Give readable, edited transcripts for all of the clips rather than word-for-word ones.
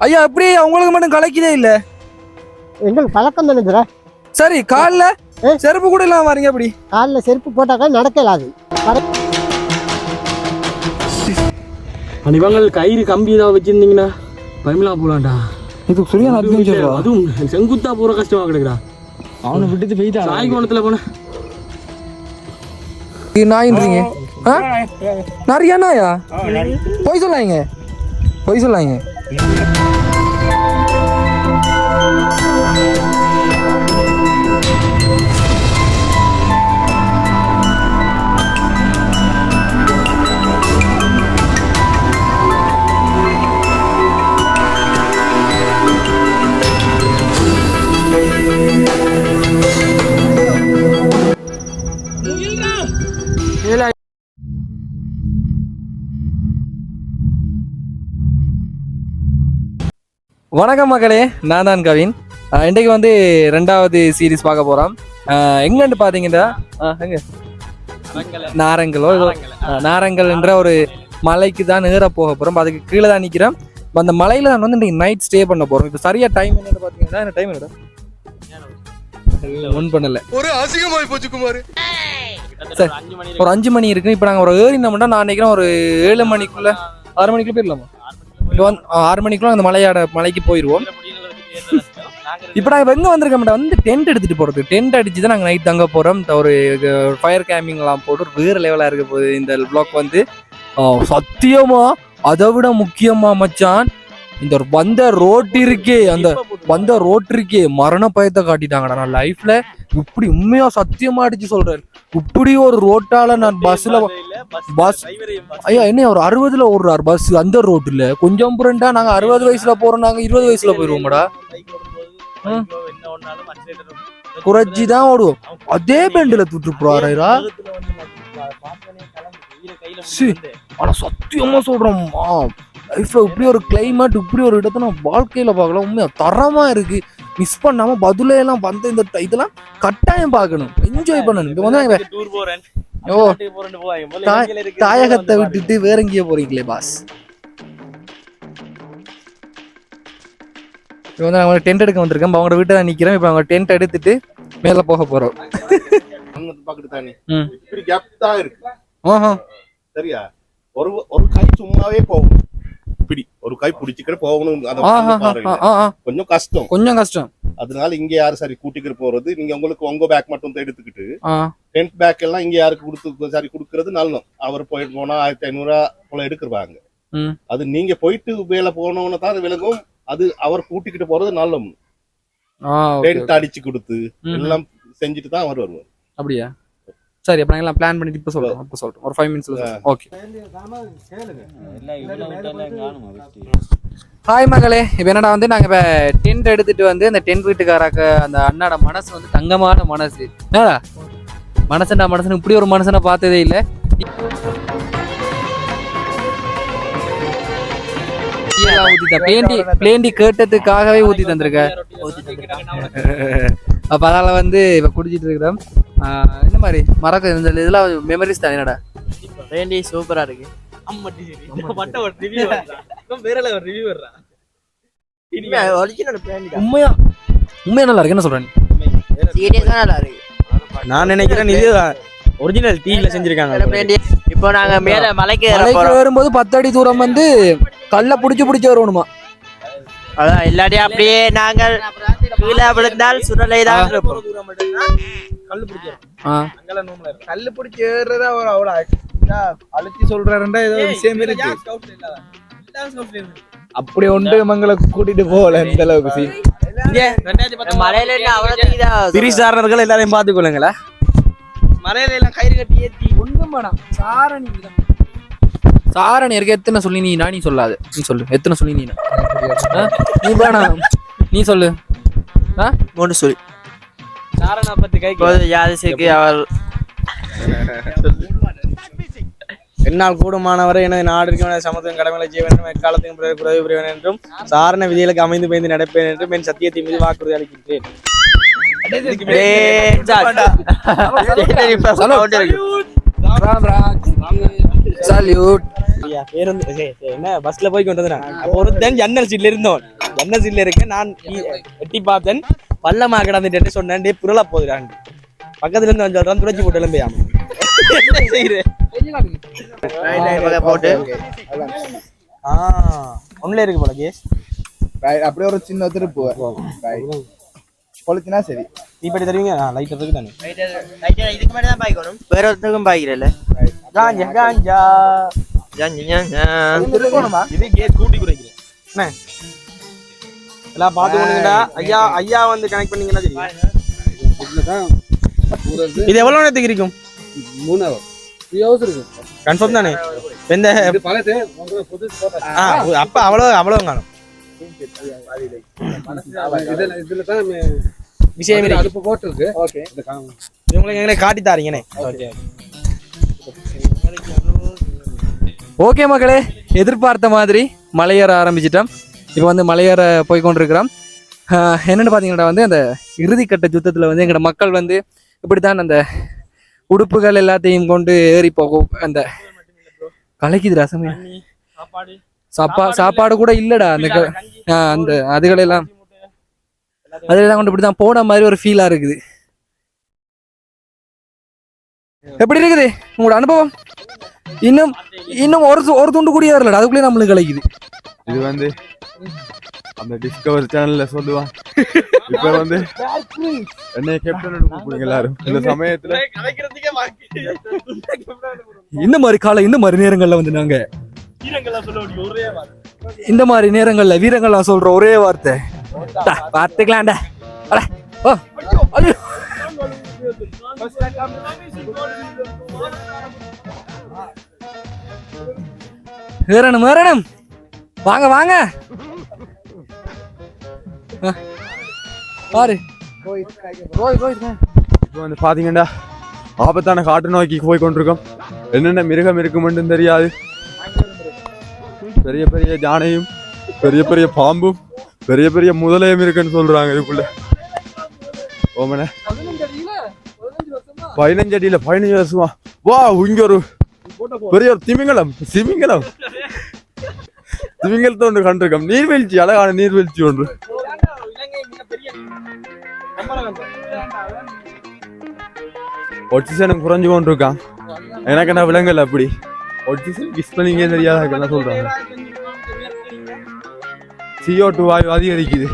ஐயா அப்படி உங்களுக்கு மட்டும் கலைக்கதே இல்ல. எங்களுக்கு பழக்கம் தானே. சரி கால்ல செருப்பு கூட இல்லாம வரீங்க அப்படி? காலில் செருப்பு போட்டாக்கா நடக்கலாது. இவங்க கயிறு கம்பி ஏதாவது வச்சிருந்தீங்கன்னா பயமில்லா போலாம்டா. இது சரியான அட்வென்ச்சர். அதுவும் செங்குத்தா போற கஷ்டமா கிடக்குடா. அவனை விட்டுட்டு போயிட்டா நாய் கோணத்துல போன நாயின்றீங்க. நிறைய நாயா? போய் சொல்லாங்க, போய் சொல்லாங்க. வணக்கம் மக்களே, நான் தான் கவின். இன்றைக்கு வந்து 2வது சீரீஸ் பார்க்க போகிறோம். எங்கன்னு பார்த்தீங்கன்னா நாரங்கலோ நாரங்கல் என்ற ஒரு மலைக்கு தான் நேர போக போகிறோம். அதுக்கு கீழே தான் நிற்கிறோம். அந்த மலையில் தான் வந்து இன்றைக்கி நைட் ஸ்டே பண்ண போகிறோம். இப்போ சரியாக டைம் என்னென்னு பார்த்தீங்கன்னா என்ன டைம் என்னடா ஒன் பண்ணலை, ஒரு அசிங்கமாகி போச்சு குமார். சரி, ஒரு 5 மணி இருக்கு. இப்போ நாங்கள் ஒரு ஏறினோம்னா நான் நினைக்கிறேன் ஒரு 7 மணிக்குள்ள 6 மணிக்குள்ள போயிடலாமா? 6 மணிக்குள்ள அந்த மலைக்கு போயிடுவோம். இப்போ நாங்கள் எங்கே வந்திருக்க மாட்டோம் வந்து டென்ட் எடுத்துகிட்டு போகிறது. டென்ட் அடிச்சு தான் நாங்கள் நைட் தங்க போகிறோம். ஒரு ஃபயர் கேம்பிங்லாம் போட்டு ஒரு வேறு லெவலாக இருக்க போகுது இந்த ப்ளாக் வந்து. சத்தியமா அதை விட முக்கியமா மச்சான், இந்த வந்த ரோட் இருக்கே, அந்த வந்த ரோட் இருக்கே மரண பயத்தை காட்டிட்டாங்கடா. நான் லைஃப்ல இப்படி உண்மையா சத்தியமா அடிச்சு சொல்றேன், இப்படி ஒரு ரோட்டால நான் பஸ் ஐயா என்ன ஒரு 60ல ஓடுறாரு பஸ் அந்த ரோட்டுல. கொஞ்சம் புரண்டா நாங்க 60 வயசுல போறோம், நாங்க 20 வயசுல போயிருவோம்டா. குறைச்சிதான் ஓடுவோம். அதே பெண்டில தூட்டு போறாரா. ஆனா சத்தியமா சொல்றோம், லைஃப்ல இப்படி ஒரு கிளைமேட் இப்படி ஒரு இடத்த நான் வாழ்க்கையில பார்க்கலாம். உண்மையா தரமா இருக்கு. மிஸ் பண்ணாம பதிலையெல்லாம் வந்து இந்த இதெல்லாம் கட்டாயம் பார்க்கணும், என்ஜாய் பண்ணணும். இங்க வந்து தாயகத்தை விட்டுட்டு வேற எங்கேயோ போறீங்களே பாஸ். இப்போ வந்து அவங்க டென்ட் எடுக்க வந்திருக்கேன். அவங்க வீட்டை தான் நிக்கிறேன். இப்போ அவங்க டென்ட் எடுத்துட்டு மேல போக போறோம். சரியா, ஒரு கை சும்மாவே போகும். இப்படி ஒரு கை பிடிச்சிக்கிட்டு போகணும், கொஞ்சம் கஷ்டம், கொஞ்சம் கஷ்டம். அதனால இங்க யாரு சரி கூட்டிக்கிட்டு போறது, நீங்க உங்களுக்கு உங்க பேக் மட்டும் எடுத்துக்கிட்டு டென்ட் பேக் எல்லாம் இங்க யாருக்கு கொடுத்து சரி கொடுக்கறது நல்லம். அவர் போயிட்டு போனா 1500 போல எடுக்குறாங்க. அது நீங்க போயிட்டு வேலை போனோம்னு தான் விலகும். அது அவர் கூட்டிக்கிட்டு போறது நல்லம். டென்ட் அடிச்சு கொடுத்து எல்லாம் செஞ்சுட்டு தான் அவர் வருவார். அப்படியா? சரி, அப்ப நாங்க பிளான் பண்ணிட்டு இப்ப சொல்றோம். அப்ப சொல்றோம் ஒரு 5 மினிட்ஸ்ல. ஓகே. ஹாய் மகளே, இப்போ என்னடா வந்து நாங்க இப்ப டென்ட் எடுத்துட்டு வந்து அந்த டென்ட் வீட்டுக்காராக்க அந்த அண்ணாட மனசு வந்து தங்கமான மனசு. என்னடா மனசு இப்படி ஒரு மனுஷனை பார்த்ததே இல்லை. பிளேண்டி கேட்டதுக்காகவே ஊத்தி தந்திருக்க. அப்ப அதனால வந்து இப்ப குடிச்சிட்டு இருக்கிறோம். இந்த மாதிரி மறக்க இந்த இதெல்லாம் மெமரிஸ் தான். என்னடா பிளேண்டி சூப்பரா இருக்கு. உண்மையா நல்லா இருக்கு. என்ன சொல்றேன்? நான் நினைக்கிறேன் இது ஒரிஜினல் டீல செஞ்சிருக்காங்க. இப்போ நாங்க மேல மலைக்கு வரும்போது 10 அடி தூரம் வந்து கல்ல புடிச்சு வரணுமா? அதான் இல்லாட்டி அப்படியே நாங்கள் கீழே விழுந்தால் சுடலை தான் இருப்போம். கல்லு பிடிச்சி ஏறுறதா ஒரு அவ்வளோ அழுத்தி சொல்றாருண்டா ஏதோ விஷயம் இருக்கு. அப்படி ஒன்று மங்களை கூட்டிட்டு போகல இந்த அளவுக்கு. மலையில பிரிசாரணர்கள் எல்லாரையும் பார்த்துக்கொள்ளுங்களா. மலையில எல்லாம் கயிறு கட்டி ஏற்றி ஒன்றும் வேணாம். சாரணி இருக்க எத்தனை சொல்லி நீ சொல்லாது. நீ சொல்லு எத்தனை சொல்லி நீ வேணாம். நீ சொல்லு 3 சொல்லி சாரணா பத்தி கை யாதிசைக்கு அவர் என்னால் கூடுமானவரை எனது நாடிற்கு சமத்துவம் கடமைகளை செய்ய வேண்டும், எக்காலத்தையும் உதவி புரிவேன் என்றும் சாரண விதிகளுக்கு அமைந்து பயந்து நடப்பேன் என்றும் என் சத்தியத்தை மீது வாக்குறுதி அளிக்கின்றேன். சல்யூட். பேருந்து என்ன பஸ்ல போய் கொண்டு வந்தேன். அப்போ ஒருத்தன் ஜன்னல் சீட்ல இருந்தோம். ஜன்னல் சீட்ல இருக்கேன். நான் எட்டி பார்த்தேன். பள்ளமா கிடந்துட்டு சொன்னேன், டே புரளா போகுதுடான். பக்கத்துல இருந்து வந்து துடைச்சி போட்டு எலும்பையாம போட்டு ஒன்னுல இருக்கு போல கேஸ். அப்படியே ஒரு சின்ன திருப்பு பொழுத்தினா சரி. தீப்பெட்டி தருவீங்க? லைட் இருக்கு தானே. இதுக்கு மேலே தான் பாய்க்கணும், வேற ஒருத்தருக்கும் பாய்க்கிறல்ல. காஞ்சா காஞ்சா இது கேஸ் கூட்டி குறைக்கிறேன். என்ன எல்லாம் பார்த்து கொண்டீங்கடா. ஐயா ஐயா வந்து கனெக்ட் பண்ணீங்கன்னா தெரியும். இது எவ்வளவு நேரத்துக்கு இருக்கும்? 3 hours இருக்கும். கன்ஃபார்ம் தானே? இந்த அப்ப அவ்வளவு காணும் விஷயம் அடுப்பு போட்டுருக்கு. ஓகே, உங்களுக்கு எங்களை காட்டி தாரீங்கண்ணே. ஓகே மக்களே, எதிர்பார்த்த மாதிரி மலையேற ஆரம்பிச்சிட்டோம். இப்போ வந்து மலையேற போய் கொண்டிருக்கிறோம். என்னென்னு பார்த்தீங்கன்னா வந்து அந்த இறுதிக்கட்ட யுத்தத்தில் வந்து எங்களோட மக்கள் வந்து இப்படித்தான் அந்த உடுப்புகள் எல்லாத்தையும் கொண்டு ஏறி போகும். அந்த கலைக்குது ரசமே சாப்பாடு கூட இல்லடா. அந்த அதுகளெல்லாம் கொண்டு இப்படிதான் போன மாதிரி ஒரு ஃபீலா இருக்குது. எப்படி இருக்குது உங்களோட அனுபவம்? இன்னும் ஒரு துண்டு கூடிய வரலடா, அதுக்குள்ளே நம்மளுக்கு கலைக்குது. இது வந்து அந்த டிஸ்கவரி சேனல்ல சொல்லுவான். இப்ப வந்து என்னைய கேப்டன் கூப்பிடுங்க எல்லாரும் இந்த சமயத்துல. இந்த மாதிரி நேரங்கள்ல வந்து நாங்க இந்த மாதிரி நேரங்கள்ல வீரங்கள்லாம் சொல்ற ஒரே வார்த்தை பார்த்துக்கலாம்டா. ஏறணும் வாங்க வாங்க பாரு. இப்போ வந்து பாத்தீங்கன்னா ஆபத்தான காட்டு நோக்கி போய் கொண்டிருக்கோம். என்னென்ன மிருகம் இருக்குமென்னு தெரியாது. பெரிய பெரிய யானையும் பெரிய பெரிய பாம்பும் பெரிய பெரிய முதலையும் இருக்குன்னு சொல்றாங்க இதுக்குள்ள. ஓமன 15 அடியில 15 வருஷமா. வா, இங்க ஒரு பெரிய ஒரு திமிங்கலத்தை ஒன்று கண்டிருக்கோம். நீர்வீழ்ச்சி, அழகான நீர்வீழ்ச்சி ஒன்று. ஒட்சிசனும் குறைஞ்சு கொண்டிருக்கான். எனக்கு என்ன விலங்கல் அப்படி ஒட்சிசன் கிஸ் பண்ணிங்க தெரியாத என்ன சொல்றாங்க. CO2 வாயு அதிகரிக்குது.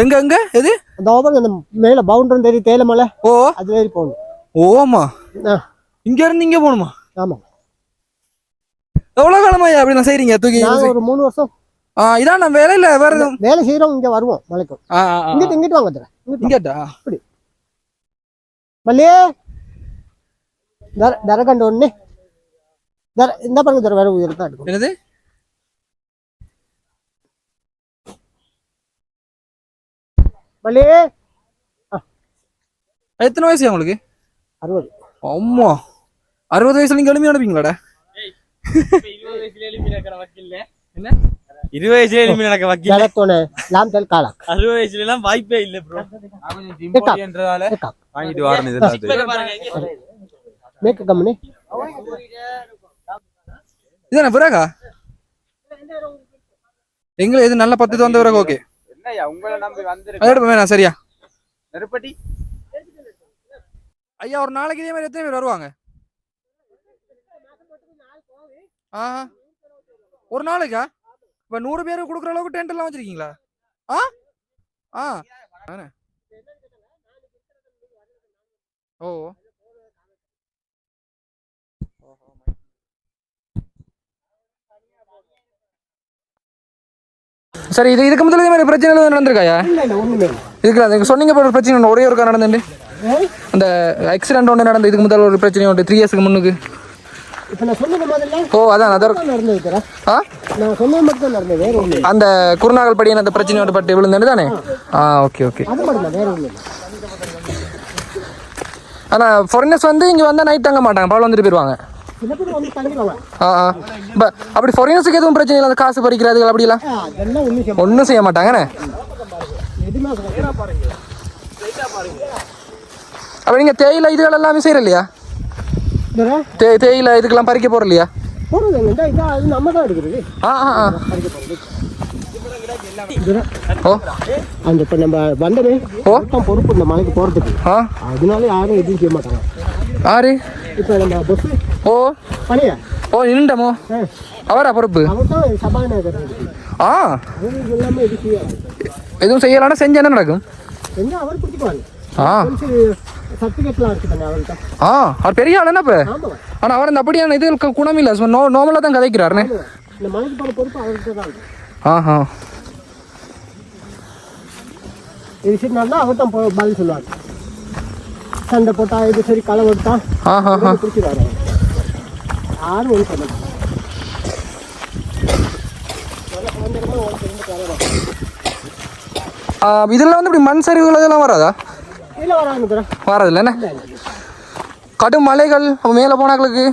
எங்க எங்க எது அந்த மேல பவுண்டரி தெரியும் தேயிலை மலை. ஓ, அது ஏறி போகணும். ஓமா, இங்க இருந்து இங்க போகணுமா? ஆமா. எவ்வளவு காலமா அப்படி நான் செய்றீங்க? தூக்கி ஒரு 3 வருஷம். இதான் நான் வேலையில வேற வேலை செய்யறோம். இங்க வருவோம் மலைக்கு. இங்கிட்டு வாங்க. இங்கட்டா இப்படி மல்லியே தரகண்டு ஒண்ணு இந்த பாருங்க தர வேற உயிர் தான் இருக்கும். என்னது மல்லியே? எத்தனை வயசு உங்களுக்கு? 60. அம்மா, 60 வயசுல நீங்க எலும்பி அனுப்பீங்களாடா? 20 வயசுல எலும்பி நடக்க வக்கீல். 60 வயசுல எல்லாம் வாய்ப்பே இல்ல ப்ரோ. வாங்கிட்டு வரணும் இதெல்லாம். மேக் கம்பெனி இதானே பிறகா? எங்களை இது நல்ல 10 வந்த பிறகு ஓகே. என்னய்யா உங்களை நம்பி வந்திருக்கேன். வேணாம் சரியா? நெருப்பட்டி ஐயா, ஒரு நாளைக்கு இதே மாதிரி எத்தனை பேர் வருவாங்க? ஒரு நாளைக்கா? இப்ப 100 பேருக்கு கொடுக்குற அளவுக்கு டென்ட் எல்லாம் வச்சிருக்கீங்களா? ஓ, சரி. இதுக்கு முதல்ல இதே மாதிரி பிரச்சனை நடந்திருக்காயா? இதுக்கு சொன்னீங்க ஒரு பிரச்சனை ஒரே ஒருக்கா நடந்துட்டு அந்த ஆக்சிடென்ட் ஒன்று நடந்து. இதுக்கு முதல்ல ஒரு பிரச்சனை உண்டு 3 இயர்ஸ்க்கு முன்னுக்கு. ஓ, அதான் அந்த குருநாகல் படியான அந்த பிரச்சனையோட பட்டு விழுந்தது தானே? Okay okay. ஆனா ஃபாரினர்ஸ் வந்து இங்க வந்தா நைட் தங்க மாட்டாங்க, பகல் வந்துட்டு போயிருவாங்க. சில பேர் வந்து தங்கிடுவாங்க. அப்படி ஃபாரினர்ஸுக்கு எதுவும் பிரச்சனை இல்லை, அந்த காசு பறிக்கிறது அப்படிலாம் அதெல்லாம் ஒன்றும் செய்ய மாட்டாங்கண்ணே. அப்ப நீங்க தேயிலை இதுகள் எல்லாமே செய்யற இல்லையா? தேயிலை இதுக்கெல்லாம் பறிக்க போற இல்லையா? நம்ம தான் எடுக்கிறது. ஓ அந்த இப்ப நம்ம வந்தமே பொறுப்பு இந்த மலைக்கு போறதுக்கு, அதனால யாரும் எதுவும் செய்ய மாட்டாங்க. யாரு இப்ப நம்ம பஸ் ஓ பணியா நின்றமோ அவரா பொறுப்பு? அவர் தான் சபாநாயகர். எல்லாமே எதுவும் செய்யலாம்னா செஞ்சா என்ன நடக்கும்? செஞ்சா அவர் பிடிச்சிக்குவாங்க. சர்டிஃபிகேட்லாம் இருக்கு தானே அவர்கிட்ட. அவர் பெரிய ஆளுன்னா இப்ப. ஆனா அவர் அந்த அப்படியான இது குணம் இல்ல, நார்மலா தான் கதைக்கிறாருன்னு. இந்த மலைக்கு போற பொறுப்பு அவர்கிட்ட தான் இருக்கு. இது சரி நல்லா அவர் தான் பதில் சொல்லுவாங்க. சண்டை போட்டா இது சரி களை கொடுத்தா பிடிச்சிருவாரு. யாரும் ஒன்று சொல்ல இதுல வந்து இப்படி மண் சரிவுகள் இதெல்லாம் வராதா? இல்லை வராங்க. வராதுல்ல என்ன? கடும் மலைகள் மேல போனாக்களுக்கு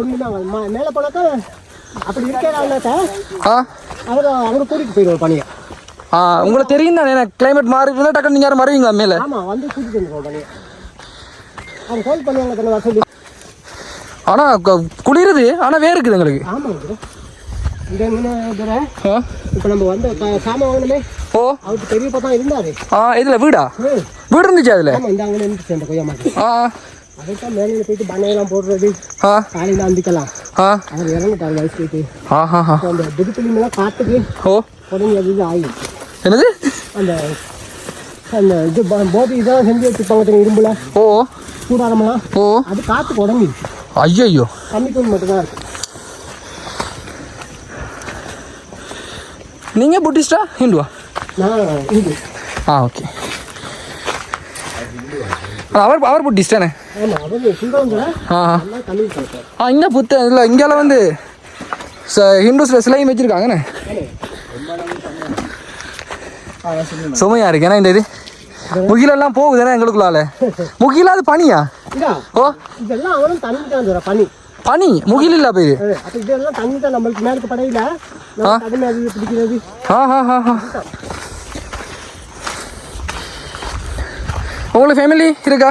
ஒன்றுதான் மேலே போனாக்கா அப்படி இருக்கிறாங்கனாக்கா அவர் அவங்க கூட்டிகிட்டு போயிடுவோம் பணியை. உங்களுக்கு தெரியும் தானே கிளைமேட் மாறி இருந்தால் டக்குனு நீங்கள் யாரும் மறுவீங்களா மேலே? ஆமாம், வந்து கூட்டிகிட்டு வந்துடுவோம் பணியை. அவங்க கோல் பண்ணுவாங்க தானே வசதி. ஆனால் குளிருது, ஆனால் வேறுக்குது எங்களுக்கு. ஆமாம். இந்த இப்போ நம்ம வந்து சாமான் வாங்கணுமே. அவருக்கு பெரிய பக்கம் இருந்தாரு. இதுல வீடா? வீடு இருந்துச்சு அதுல. ஆமாம், இந்த அங்கே இருந்துச்சு அந்த கொய்யா மாட்டு. அதைத்தான் மேலே போயிட்டு பண்ணையெல்லாம் போடுறது, காலையில் அந்திக்கலாம். அவர் இறங்கிட்டாரு வயசு போயிட்டு. அந்த புதுப்பிள்ளைங்கெல்லாம் காட்டுக்கு உடனே அது இது ஆகிடுச்சு. என்னது? அந்த அந்த இது போதி இதெல்லாம் செஞ்சு வச்சுப்பாங்க இரும்புல கூடாரமெல்லாம், அது காற்றுக்கு உடஞ்சிடுச்சு. ஐயோ, தண்ணிக்கு மட்டும்தான் இருக்கு. நீங்க புத்திஸ்டா ஹிந்துவா? நான் ஹிந்து. ஓகே. அவர் புத்திஸ்டானே? ஆமாம், அவர் தமிழ் கலப்பார். இங்கே புத்த இல்லை, இங்கெல்லாம் வந்து ஹிந்துஸில் சிலையும் வச்சுருக்காங்கண்ணே. சுமையா இருக்கு ஏன்னா இந்த இது முகிலெல்லாம் போகுதுண்ணே எங்களுக்குள்ளால. முகிலா அது பனியா? இதெல்லாம் அவரும் தண்ணி தான் பனி. பனி முகில் இல்ல போய் அப்ப இதெல்லாம் தண்ணி தான் நம்மளுக்கு மேலுக்கு படையில கடமை அது பிடிக்கிறது. உங்களுக்கு ஃபேமிலி இருக்கா?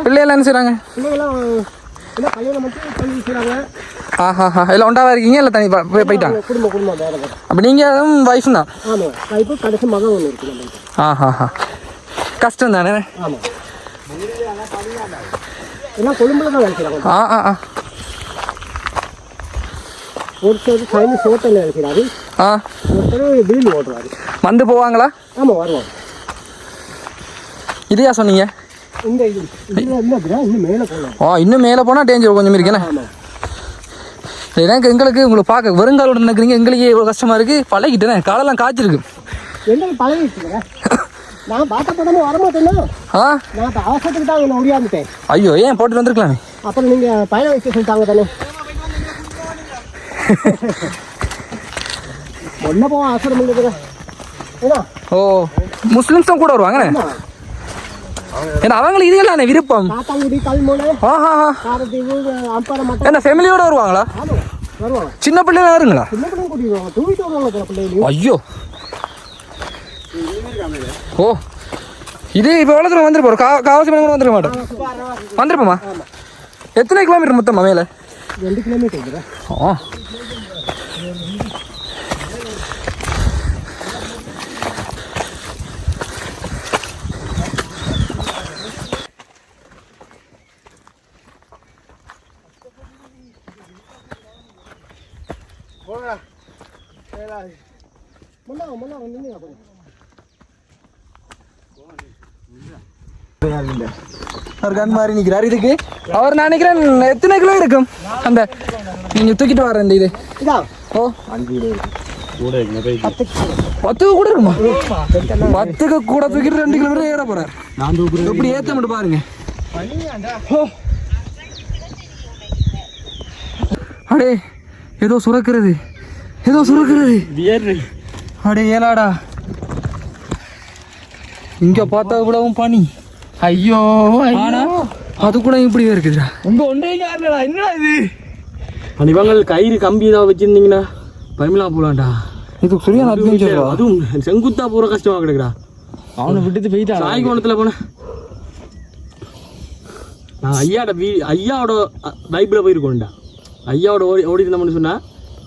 பிள்ளையெல்லாம் என்ன செய்றாங்க? பிள்ளைங்களாம் இல்லை கல்யாணம் மட்டும் பண்ணி செய்கிறாங்க. எல்லாம் ஒன்றாவா இருக்கீங்க இல்லை தனி போயிட்டாங்க? குடும்பம் வேலை. அப்போ நீங்கள் வைஃப் தான்? ஆமாம், வைஃபு கடைசி மகன் ஒன்று இருக்கு நம்மளுக்கு. கஷ்டம் தானே? ஆமாம், எல்லாம் கொழும்புல தான் வேலை செய்கிறாங்க. ஒருத்தர் சைனீஸ் ஹோட்டலில் வேலை செய்கிறாரு, ஒருத்தர் வீல் ஓட்டுறாரு. வந்து போவாங்களா? ஆமாம், வருவாங்க. இதையா சொன்னீங்க? இந்த இது இன்னும் மேலே போகலாம். இன்னும் மேலே போனால் டேஞ்சர் கொஞ்சம் இருக்குண்ணே. எனக்கு எங்களுக்கு உங்களுக்கு பார்க்க வெறுங்காலோட நினைக்கிறீங்க, எங்களுக்கு இவ்வளோ கஷ்டமாக இருக்குது. பழகிட்டேனே, காலெல்லாம் காய்ச்சிருக்கு. எங்களுக்கு பழகிட்டு நான் பார்த்த படமா வரமாட்டேன்னா நான் அவசரத்துக்கு தான் நான் முடியாதுட்டேன். ஐயோ, ஏன் போட்டு வந்திருக்கலாமே. அப்புறம் நீங்கள் பயண வைக்க சொல்லிட்டாங்க தானே. ஒன்றை போக அவசரம் இல்லைங்க. முஸ்லிம்ஸ் தான் கூட வருவாங்கண்ணே. ஏன்னா அவங்களுக்கு இது இல்லைண்ணே விருப்பம். காத்தாங்குடி, கல்முனை, காரத்தீவு, அம்பரமட்டம் என்ன ஃபேமிலியோட வருவாங்களா? வருவாங்க. சின்ன பிள்ளைங்க வருங்களா? சின்ன பிள்ளைங்க கூட்டிடுவாங்க, தூக்கிட்டு வருவாங்க பிள்ளைங்க. ஐயோ, இது இப்போ எவ்வளோ தூரம் வந்துருப்போம்? காவாசி மணி கூட வந்துருக்க மாட்டோம். வந்துருப்போமா? எத்தனை கிலோமீட்டர் மொத்தமா மேலே? 2 கிலோமீட்டர். மாதிரி நிற்கிறார். இதுக்கு அவர் நான் நினைக்கிறேன் எத்தனை கிலோ இருக்கும் அந்த நீங்க தூக்கிட்டு வர இந்த இது? 10 கூட இருக்குமா? 10க்கு கூட தூக்கிட்டு 2 கிலோமீட்டர் ஏற போறாரு. எப்படி ஏத்த மட்டும் பாருங்க. அடே ஏதோ சுரக்கிறது, ஏதோ சுரக்கிறது. அடே ஏலாடா, இங்க பார்த்தா இவ்வளவும் பனி. ஐயோ, ஆனா அது கூட இப்படியே இருக்குதுடா. உங்க ஒன்றே காரணடா என்னடா இது இவங்க கயிறு கம்பி ஏதாவது வச்சிருந்தீங்கன்னா பயமிலா போலாம்டா. இது சரியான அட்வென்ச்சர். அதுவும் செங்குத்தா போற கஷ்டமா கிடக்குடா. அவனை விட்டுட்டு போயிட்டான். சாய் கோணத்துல போனேன் நான். ஐயாவோட பைப்ல போயிருக்கோம்டா. ஐயாவோட ஓடி இருந்தோம்னு சொன்னா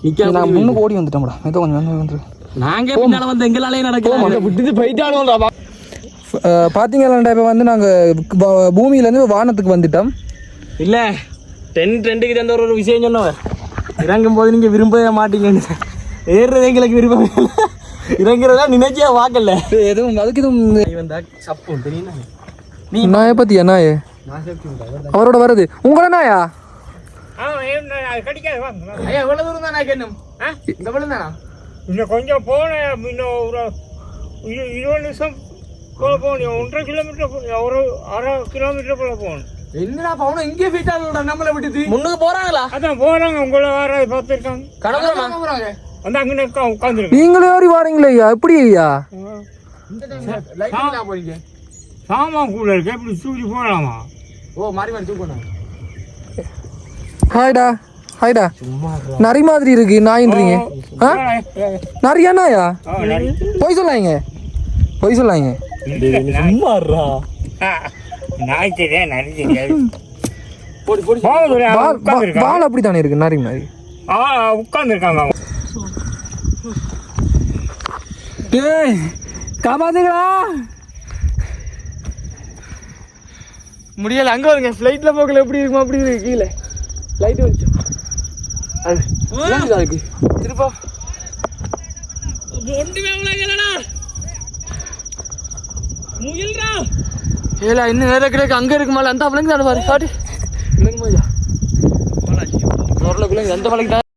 நிக்க நான் முன்னுக்கு ஓடி வந்துட்டோம்டா. ஏதோ கொஞ்சம் வந்து நாங்க பின்னால வந்து எங்களாலே நடக்குது. விட்டுட்டு போயிட்டானோடா. பார்த்தீங்களாண்டா இப்போ வந்து நாங்கள் பூமியிலேருந்து வானத்துக்கு வந்துட்டோம். இல்லை டென்ட்டுக்கு தந்த ஒரு விஷயம் சொன்னவன் இறங்கும் போது நீங்கள் விரும்பவே மாட்டீங்கன்னு. ஏறுறது எங்களுக்கு விருப்பம் இறங்குறதா நினைச்சியா வாக்கல எதுவும் அதுக்கு எதுவும் வந்தா சப்பும் தெரியுமா நீ நாயை பற்றியா? நாயே அவரோட வருது உங்கள நாயா? ஐயா எவ்வளவு தூரம் தான் நான் கேட்கணும்? இந்த படம் தானா? இன்னும் கொஞ்சம் போனேன். இன்னும் ஒரு 20 நிமிஷம் போல போகணும். 1.5 கிலோமீட்டர் ஒரு 1/2 கிலோமீட்டர் போல போகணும். என்னடா பவுன் இங்கே போயிட்டாங்களா நம்மளை விட்டுட்டு? முன்னுக்கு போறாங்களா? அதான் போறாங்க. உங்களை வர பார்த்துருக்காங்க. கடவுளா வந்து அங்கே உட்காந்துருக்காங்க. நீங்களே ஏறி வாரீங்களே ஐயா? எப்படி ஐயா? லைட்டா போறீங்க? சாமான் கூட இருக்கு. எப்படி தூக்கி போகலாமா? ஓ மாறி மாறி தூக்கணும். ஹாய்டா ஹாய்டா. நரி மாதிரி இருக்கு நாயின்றீங்க. நரியா நாயா? போய் சொல்லாங்க போய் சொல்லாங்க. சும்மாறா நாய் தெரியாது நரி தெரியாது. பால் அப்படி தானே இருக்கு நரி மாதிரி. உட்காந்துருக்காங்க. காப்பாத்துங்களா முடியல. அங்க வருங்க ஃப்ளைட்ல போகல எப்படி இருக்குமா அப்படி இருக்கு. கீழே லைட் வச்சு அது திருப்பா ஏலா இன்னும் வேற கிடையாது. அங்க இருக்கு மேல அந்த மலைக்கு தான் பாரு காட்டு. அந்த மலைக்கு